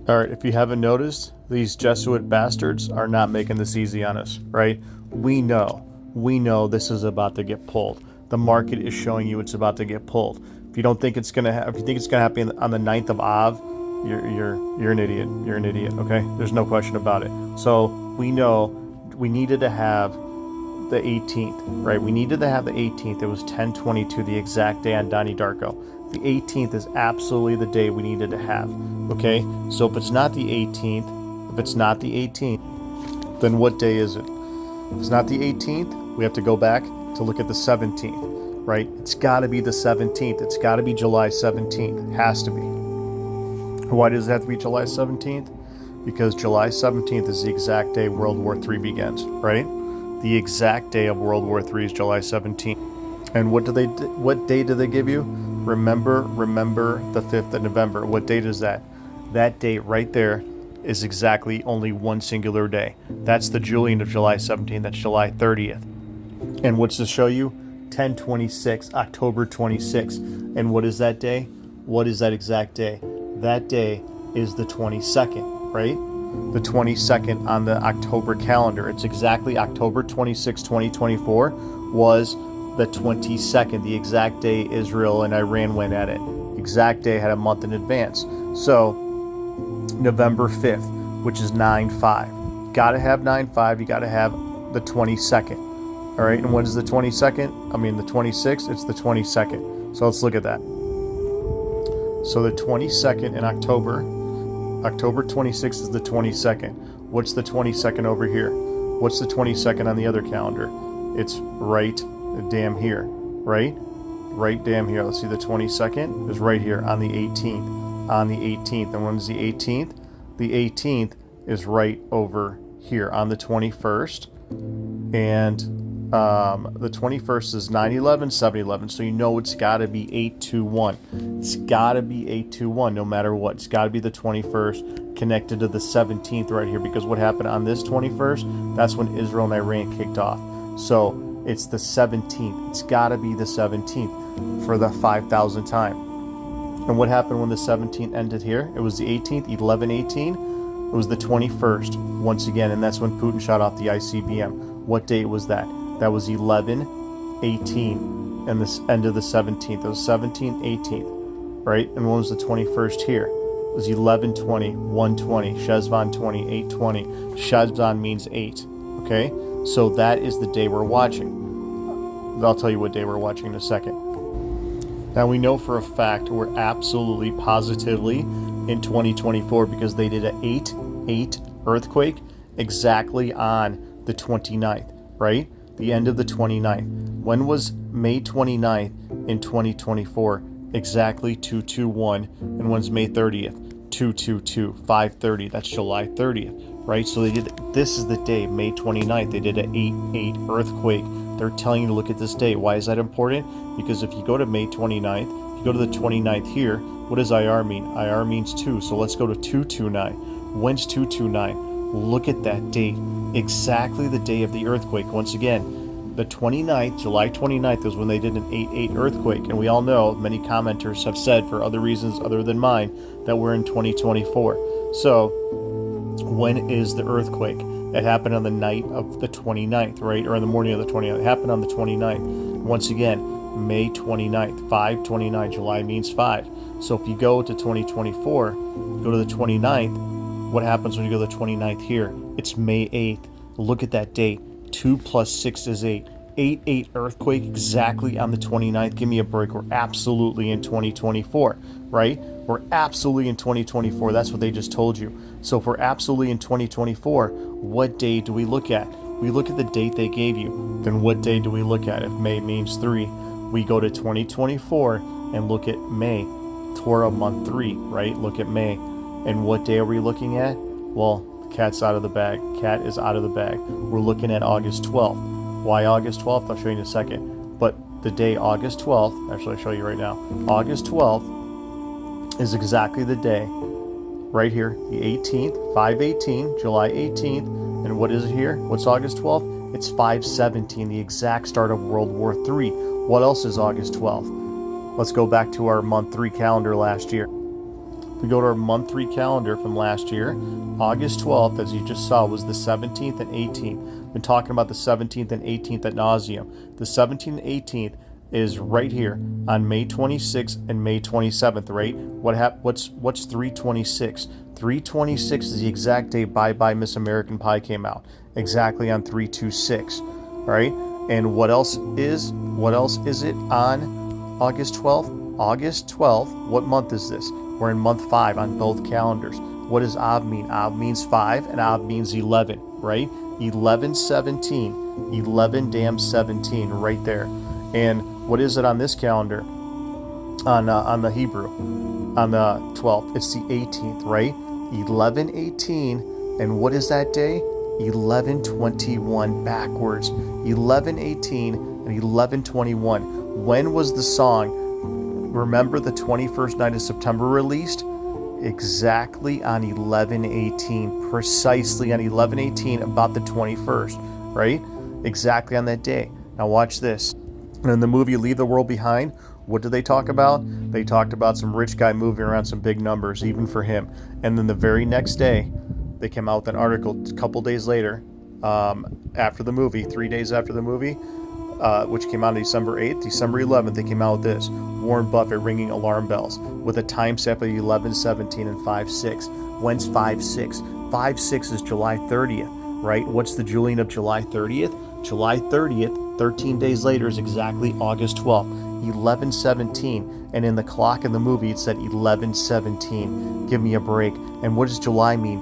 All right, if you haven't noticed, these Jesuit bastards are not making this easy on us, right? We know this is about to get pulled. The market is showing you it's about to get pulled. If you don't think it's gonna, if you think it's gonna happen on the 9th of Av, you're an idiot. You're an idiot. Okay, there's no question about it. So we know we needed to have the 18th, right? We needed to have the 18th. It was 10/22, the exact day on Donnie Darko. The 18th is absolutely the day we needed to have. Okay, so if it's not the 18th, then what day is it? If it's not the 18th, we have to go back to look at the 17th, right? It's got to be the 17th. It's got to be July 17th. It has to be. Why does it have to be July 17th? Because July 17th is the exact day World War III begins, right? The exact day of World War III is July 17th. And what day do they give you? Remember the 5th of November. What date is that? That date right there is exactly only one singular day. That's the Julian of July 17th. That's July 30th. And what's this show you? 10/26, October 26th. And what is that day? What is that exact day? That day is the 22nd, right? The 22nd on the October calendar. It's exactly October 26, 2024 was the 22nd, the exact day Israel and Iran went at it. Exact day, had a month in advance. So November 5th, which is 9/5. Got to have 9/5. You got to have the 22nd. All right, and what is the 22nd? I mean the 26th. It's the 22nd. So let's look at that. So the 22nd in October 26th is the 22nd. What's the 22nd over here? What's the 22nd on the other calendar? It's right damn here, right? Right damn here. Let's see, the 22nd is right here on the 18th. On the 18th. And when is the 18th? The 18th is right over here on the 21st. And the 21st is 9/11, 7/11. So you know it's got to be 8/21. It's got to be 8/21 no matter what. It's got to be the 21st connected to the 17th right here. Because what happened on this 21st? That's when Israel and Iran kicked off. So it's the 17th. It's got to be the 17th for the 5,000th time. And what happened when the 17th ended here? It was the 18th, 11/18. It was the 21st once again, and that's when Putin shot off the ICBM. What date was that? That was 11/18, and this end of the 17th. It was 17th, 18th, right? And when was the 21st here? It was 11/20, 1/20, Shezvan 20, 8/20. Shezvan means 8, okay? So that is the day we're watching. I'll tell you what day we're watching in a second. Now we know for a fact we're absolutely positively in 2024 because they did an 8.8 earthquake exactly on the 29th, right? The end of the 29th. When was May 29th in 2024? Exactly 2/21. And when's May 30th? 2/22, 5/30. That's July 30th, right? So they did, this is the day, May 29th. They did an 8.8 earthquake. They're telling you to look at this date. Why is that important? Because if you go to May 29th, you go to the 29th here, what does IR mean? IR means 2. So let's go to 2/29. When's 2/29? Look at that date. Exactly the day of the earthquake. Once again, the 29th, July 29th is when they did an 8.8 earthquake. And we all know, many commenters have said for other reasons other than mine, that we're in 2024. So when is the earthquake? It happened on the night of the 29th, right? Or in the morning of the 29th. It happened on the 29th. Once again, May 29th, 5/29. July means 5. So if you go to 2024, go to the 29th, what happens when you go to the 29th here? It's May 8th. Look at that date. 2 plus 6 is 8. 8.8 earthquake exactly on the 29th. Give me a break. We're absolutely in 2024, right? We're absolutely in 2024. That's what they just told you. So if we're absolutely in 2024, what day do we look at? We look at the date they gave you. Then what day do we look at? If May means 3, we go to 2024 and look at May, Torah month 3, right? Look at May. And what day are we looking at? Well, the cat's out of the bag. Cat is out of the bag. We're looking at August 12th. Why August 12th? I'll show you in a second. But the day August 12th, actually I'll show you right now. August 12th is exactly the day, right here, the 18th, 5/18, July 18th. And what is it here? What's August 12th? It's 5/17, the exact start of World War III. What else is August 12th? Let's go back to our month 3 calendar last year. If we go to our month 3 calendar from last year, August 12th, as you just saw, was the 17th and 18th. Been talking about the 17th and 18th ad nauseum. The 17th and 18th is right here on May 26th and May 27th, right? What's 326? 326 is the exact day Bye Bye Miss American Pie came out. Exactly on 326, right? And what else is it on August 12th? August 12th, what month is this? We're in month 5 on both calendars. What does Av mean? Av means 5 and Av means 11, right? 11/17, 11 damn 17, right there. And what is it on this calendar? On the Hebrew, on the 12th, it's the 18th, right? 11/18, and what is that day? 11/21 backwards. 11/18 and 11/21. When was the song Remember the 21st Night of September released? Exactly on 11/18, precisely on 11/18, about the 21st, right? Exactly on that day. Now watch this. In the movie Leave the World Behind, what did they talk about? They talked about some rich guy moving around some big numbers, even for him. And then the very next day, they came out with an article a couple days later, after the movie, 3 days after the movie, which came out on December 8th, December 11th, they came out with this. Warren Buffett ringing alarm bells with a time stamp of 11/17 and 5/6. When's 5/6? 5/6 is July 30th, right? What's the Julian of July 30th? July 30th, 13 days later, is exactly August 12th, 11/17. And in the clock in the movie, it said 11/17. Give me a break. And what does July mean?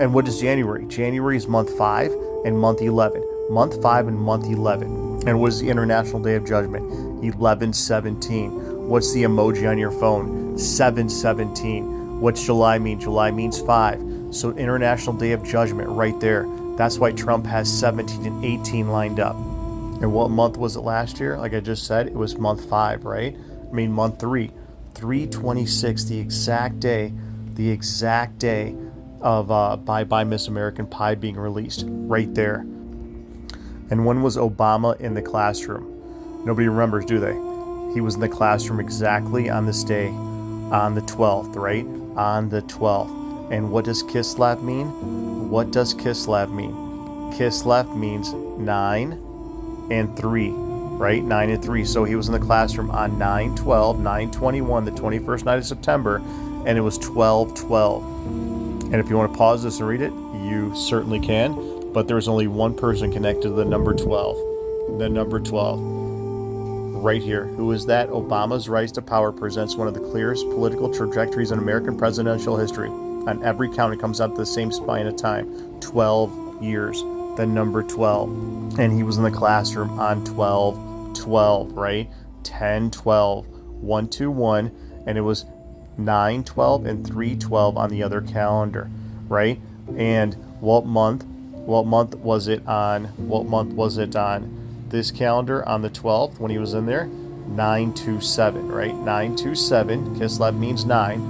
And what is January? January is month 5 and month 11. Month 5 and month 11. And what is the International Day of Judgment? 11/17. What's the emoji on your phone? 7/17. What's July mean? July means 5. So International Day of Judgment right there. That's why Trump has 17 and 18 lined up. And what month was it last year? Like I just said, it was month 5, right? I mean, month 3. 3/26, the exact day of Bye Bye Miss American Pie being released. Right there. And when was Obama in the classroom? Nobody remembers, do they? He was in the classroom exactly on this day, on the 12th, right? On the 12th. And what does Kislev mean? What does Kislev mean? Kislev means 9 and 3, right? 9 and 3. So he was in the classroom on 9/12, 9/21, the 21st night of September, and it was 12/12. And if you want to pause this and read it, you certainly can. But there's only one person connected to the number 12. The number 12. Right here. Who is that? Obama's rise to power presents one of the clearest political trajectories in American presidential history. On every count, it comes out to the same span of time. 12 years. The number 12. And he was in the classroom on 12/12, right? 10/12, 1/21, and it was 9/12 and 3/12 on the other calendar, right? And what month was it on? What month was it on this calendar on the 12th when he was in there? 9/27, right? 9/27. Kislev means 9.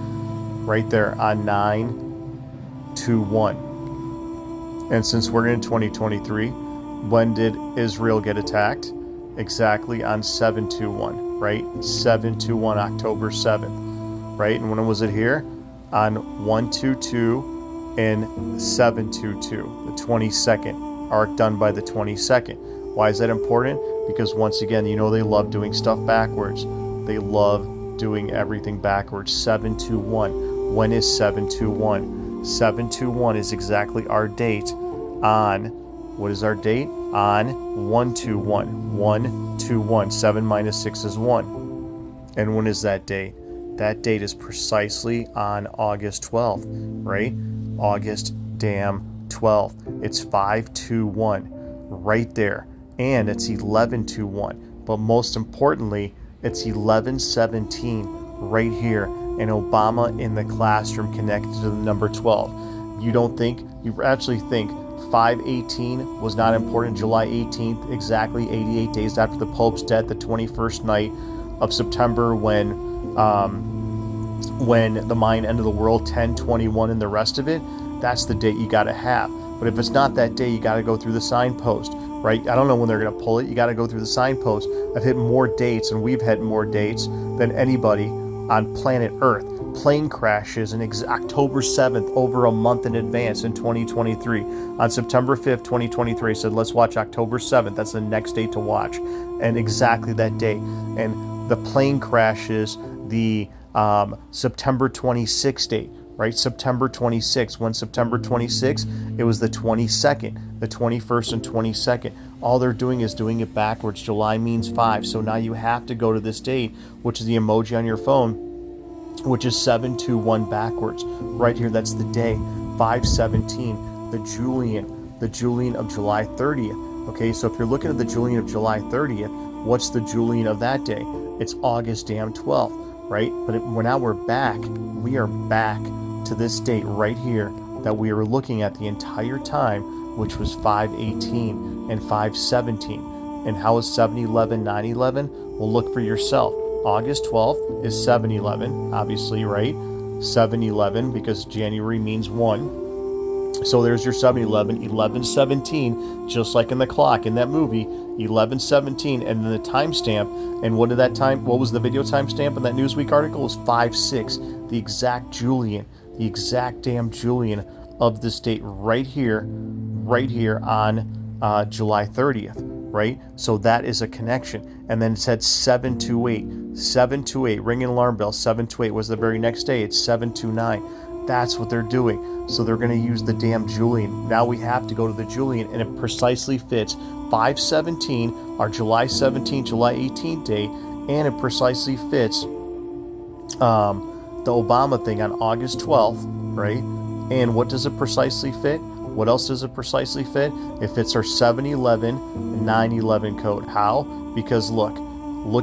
Right there on 9/21. And since we're in 2023, when did Israel get attacked? Exactly on 7/21, right? 7/21, October 7th, right? And when was it here? On 1/22 and 7/22, the 22nd, arc done by the 22nd. Why is that important? Because once again, you know they love doing stuff backwards. They love doing everything backwards. 7/21. When is 7/21? 7/21 is exactly our date on, what is our date? On 1/21. 1/21. 7 minus 6 is 1. And when is that date? That date is precisely on August 12th, right? August damn 12th. It's 5/21 right there. And it's 11/21. But most importantly, it's 11/17 right here. And Obama in the classroom connected to the number 12. You actually think 5/18 was not important? July 18th, exactly 88 days after the Pope's death, the 21st night of September, when the Mayan end of the world, 10/21 and the rest of it, that's the date you got to have. But if it's not that day, you got to go through the signpost, right? I don't know when they're going to pull it. You got to go through the signpost. I've hit more dates, and we've hit more dates than anybody on planet Earth. plane crashes in October 7th, over a month in advance in 2023. On September 5th, 2023, I said, let's watch October 7th. That's the next date to watch. And exactly that date. And the plane crashes, the September 26th date, right? September 26th. When September 26th, it was the 22nd, the 21st and 22nd. All they're doing is doing it backwards. July means 5. So now you have to go to this date, which is the emoji on your phone, which is 721 backwards. Right here, that's the day, 517, the Julian of July 30th. Okay, so if you're looking at the Julian of July 30th, what's the Julian of that day? It's August 12th, right? But now we're back. We are back to this date right here that we were looking at the entire time, which was 518 and 517. And how is 711, 911? Well, look for yourself. August 12th is 7-11, obviously, right? 7-11 because January means 1. So there's your 7-11, 11-17, just like in the clock in that movie, 11-17, and then the timestamp. And what was the video timestamp in that Newsweek article? It was 5-6, the exact Julian, the exact damn Julian of this date right here on July 30th, right? So that is a connection. And then it said 728, ring an alarm bell. 728 was the very next day. It's 729. That's what they're doing. So they're going to use the damn Julian. Now we have to go to the Julian, and it precisely fits 517, our July 17th, July 18th date, and it precisely fits the Obama thing on August 12th, right? And what does it precisely fit? What else does it precisely fit? It fits our 7-11 and 9-11 code. How? Because look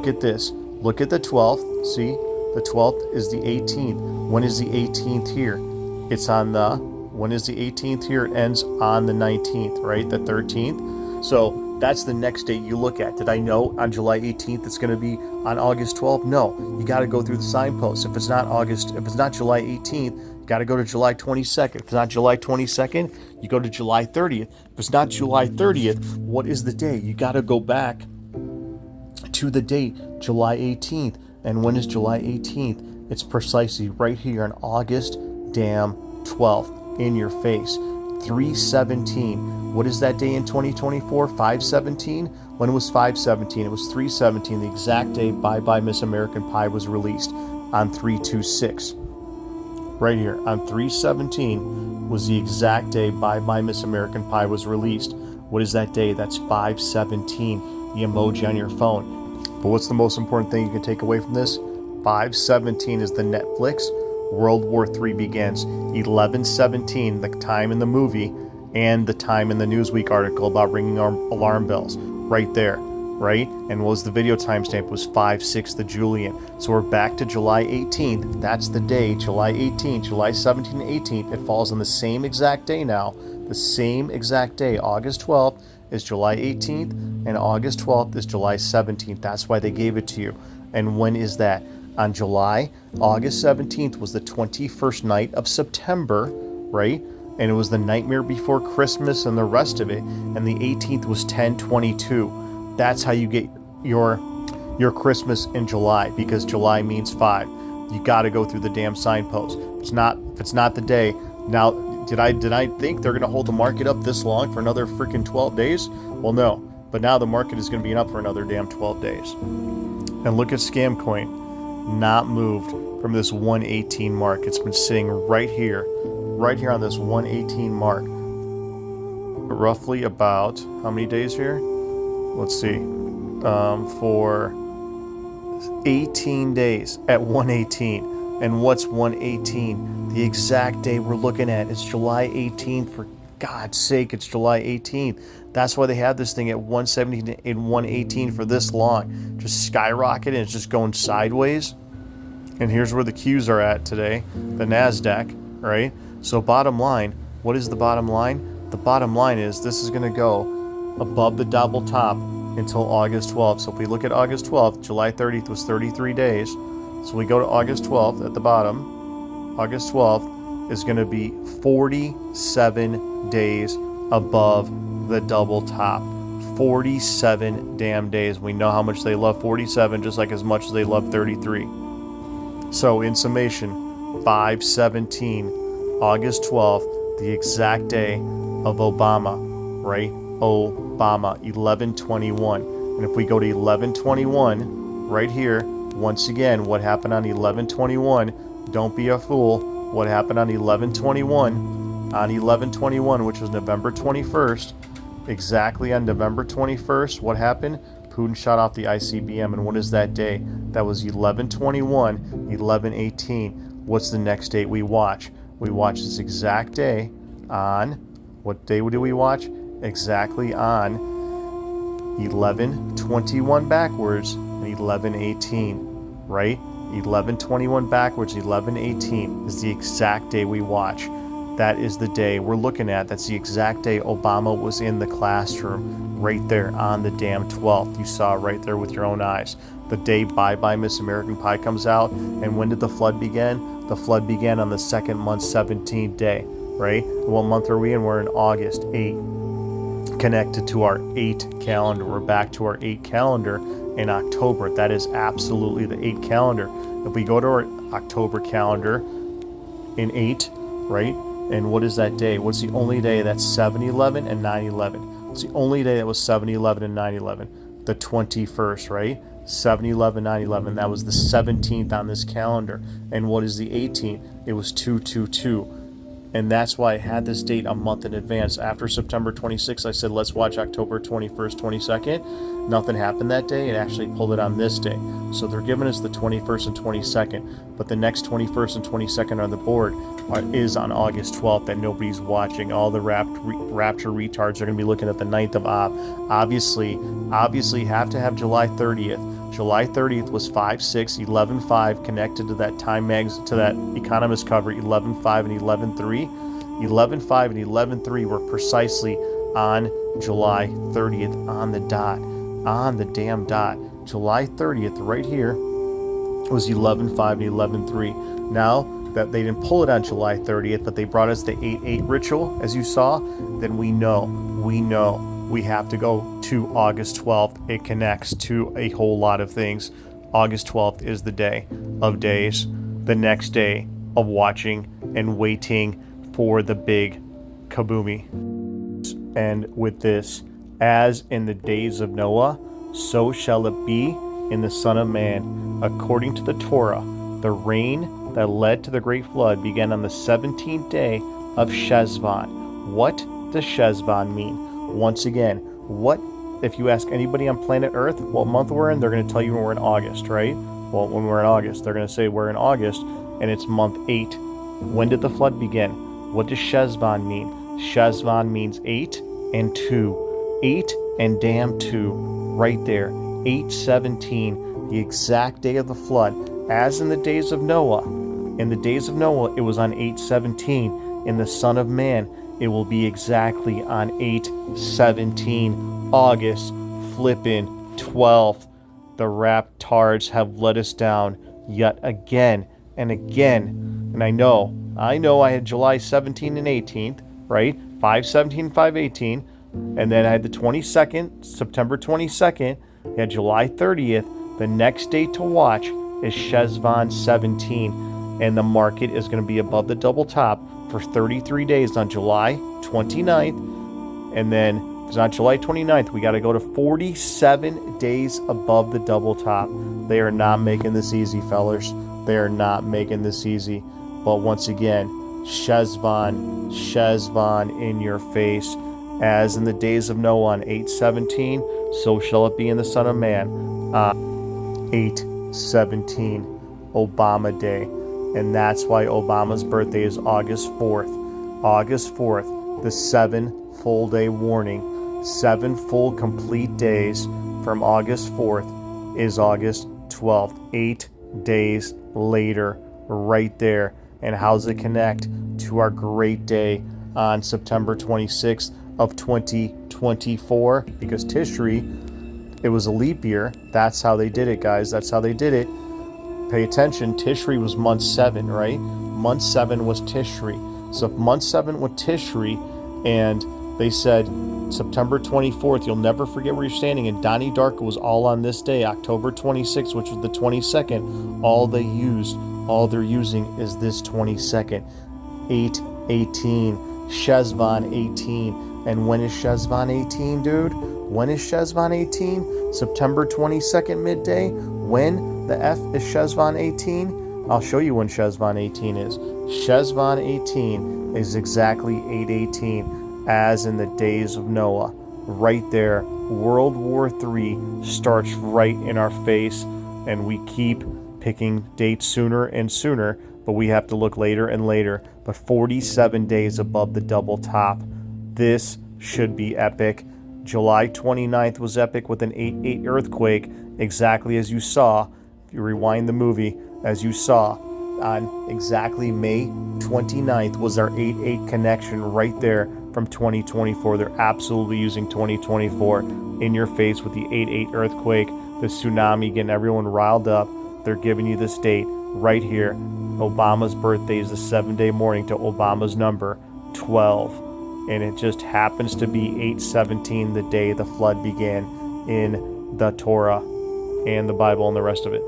at this. Look at the 12th. See, the 12th is the 18th. When is the 18th here? When is the 18th here? It ends on the 19th, right? The 13th. So that's the next date you look at. Did I know on July 18th it's going to be on August 12th? No. You got to go through the signposts. If it's not July 18th, you got to go to July 22nd. If it's not July 22nd, you go to July 30th. If it's not July 30th, what is the day? You got to go back to the date, July 18th. And when is July 18th? It's precisely right here on August damn 12th, in your face. 317. What is that day in 2024? 517? When was 517? It was 317, the exact day Bye Bye Miss American Pie was released on 326. Right here on 317 was the exact day Bye Bye Miss American Pie was released. What is that day? That's 517, the emoji on your phone. But what's the most important thing you can take away from this? 517 is the Netflix. World War III begins. 1117, the time in the movie, and the time in the Newsweek article about ringing alarm bells. Right there, right? And what was the video timestamp? It was 5-6, the Julian. So we're back to July 18th. That's the day, July 18th, July 17th and 18th. It falls on the same exact day now. The same exact day. August 12th is July 18th, and August 12th is July 17th. That's why they gave it to you. And when is that? On August 17th was the 21st night of September, right? And it was the nightmare before Christmas and the rest of it. And the 18th was 10/22. That's how you get your Christmas in July, because July means 5. You got to go through the damn signpost. If it's not the day. Now, did I think they're going to hold the market up this long for another freaking 12 days? Well, no. But now the market is going to be up for another damn 12 days. And look at Scamcoin. Not moved from this 118 mark. It's been sitting right here on this 118 mark. Roughly about how many days here? Let's see. For 18 days at 118. And what's 118? The exact day we're looking at is July 18th. For God's sake, it's July 18th. That's why they had this thing at 117 and 118 for this long. Just skyrocketing. It's just going sideways. And here's where the Qs are at today. The NASDAQ, right? So bottom line, what is the bottom line? The bottom line is this is going to go above the double top until August 12th. So if we look at August 12th, July 30th was 33 days. So we go to August 12th at the bottom. August 12th is going to be 47 days above the double top. 47 damn days. We know how much they love 47, just like as much as they love 33. So in summation, 5/17, August 12th, the exact day of Obama, right? Obama, 11/21. And if we go to 11/21, right here, once again, what happened on 11/21? Don't be a fool. What happened on 11/21? On 11/21, which was November 21st, exactly on November 21st, what happened? Putin shot off the ICBM, and what is that day? That was 11/21, 11/18. What's the next date we watch? We watch this exact day on, what day do we watch? Exactly on 11/21 backwards and 11/18, right? 11/21 backwards, 11/18 is the exact day we watch. That is the day we're looking at. That's the exact day Obama was in the classroom, right there on the damn 12th. You saw it right there with your own eyes. The day Bye Bye Miss American Pie comes out. And when did the flood begin? The flood began on the second month, 17th day, right? What month are we in? We're in August 8. Connected to our 8 calendar. We're back to our 8 calendar in October. That is absolutely the 8 calendar. If we go to our October calendar in 8, right? And what is that day? What's the only day that's 7/11 and 9/11? It's the only day that was 7/11 and 9/11. The 21st, right? 7/11, 9/11. That was the 17th on this calendar. And what is the 18th? It was 2/2/2. And that's why I had this date a month in advance. After September 26th, I said, let's watch October 21st, 22nd. Nothing happened that day. It actually pulled it on this day. So they're giving us the 21st and 22nd. But the next 21st and 22nd on the board is on August 12th that nobody's watching. All the rapture retards are going to be looking at the 9th of Av. Obviously have to have July 30th. July 30th was 5/6, 11/5, connected to that to that Economist cover, 11/5 and 11/3. 11/5 and 11/3 were precisely on July 30th, on the dot, on the damn dot. July 30th, right here, was 11/5 and 11/3. Now that they didn't pull it on July 30th, but they brought us the 8/8 ritual, as you saw, then we know we have to go to August 12th. It connects to a whole lot of things. August 12th is the day of days, the next day of watching and waiting for the big kaboomy. And with this, as in the days of Noah, so shall it be in the Son of Man. According to the Torah, the rain that led to the great flood began on the 17th day of Shesvan. What does Shesvan mean? Once again, what if you ask anybody on planet Earth what month we're in, they're going to tell you when we're in August, right? Well, when we're in August, they're going to say we're in August and it's month 8. When did the flood begin? What does Shesvan mean? Shesvan means 8 and 2. 8 and damn 2. Right there. 8/17, the exact day of the flood. As in the days of Noah. In the days of Noah, it was on 8/17. In the Son of Man, it will be exactly on 8/17, August flippin' 12th. The raptards have let us down yet again and again. And I know I had July 17th and 18th, right? 5/17, 5/18. And then I had the 22nd, September 22nd. I had July 30th. The next date to watch is Shesvan 17. And the market is going to be above the double top for 33 days on July 29th. And then it's on July 29th, we got to go to 47 days above the double top. They are not making this easy, fellers. They are not making this easy. But once again, Shesvan in your face. As in the days of Noah on 8/17, so shall it be in the Son of Man. 8/17, Obama Day. And that's why Obama's birthday is August 4th. August 4th, the 7 full day warning, 7 full complete days from August 4th is August 12th. 8 days later, right there. And how's it connect to our great day on September 26th of 2024? Because Tishri, it was a leap year. That's how they did it, guys. That's how they did it. Pay attention, Tishri was month 7, right? Month 7 was Tishri. So if month 7 was Tishri, and they said September 24th, you'll never forget where you're standing, and Donnie Darko was all on this day, October 26th, which was the 22nd, all they used all they're using is this 22nd. 8/18, Shezvan 18. And when is Shezvan 18, dude? When is Shezvan 18? September 22nd midday. When the F is Shezvan 18? I'll show you when Shezvan 18 is. Shezvan 18 is exactly 8/18, as in the days of Noah. Right there, World War III starts right in our face, and we keep picking dates sooner and sooner, but we have to look later and later. But 47 days above the double top. This should be epic. July 29th was epic with an 8/8 earthquake, exactly as you saw, if you rewind the movie, as you saw. On exactly May 29th was our 8/8 connection right there from 2024. They're absolutely using 2024 in your face with the 8/8 earthquake, the tsunami, getting everyone riled up. They're giving you this date right here. Obama's birthday is the 7-day morning to Obama's number, 12. And it just happens to be 8/17, the day the flood began in the Torah and the Bible and the rest of it.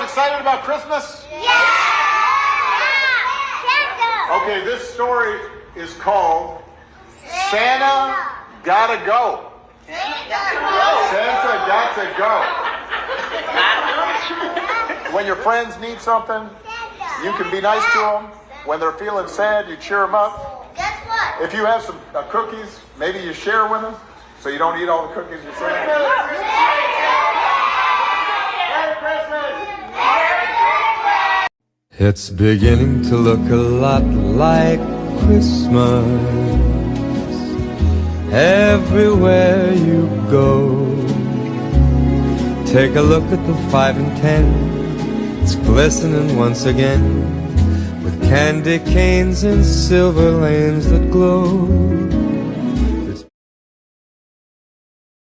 Excited about Christmas? Yeah! Okay, this story is called Santa Gotta Go. Santa got to go. When your friends need something, you can be nice to them. When they're feeling sad, you cheer them up. Guess what? If you have some cookies, maybe you share with them so you don't eat all the cookies yourself. Merry Christmas! It's beginning to look a lot like Christmas everywhere you go. Take a look at the 5 and 10. It's glistening once again with candy canes and silver lanes that glow.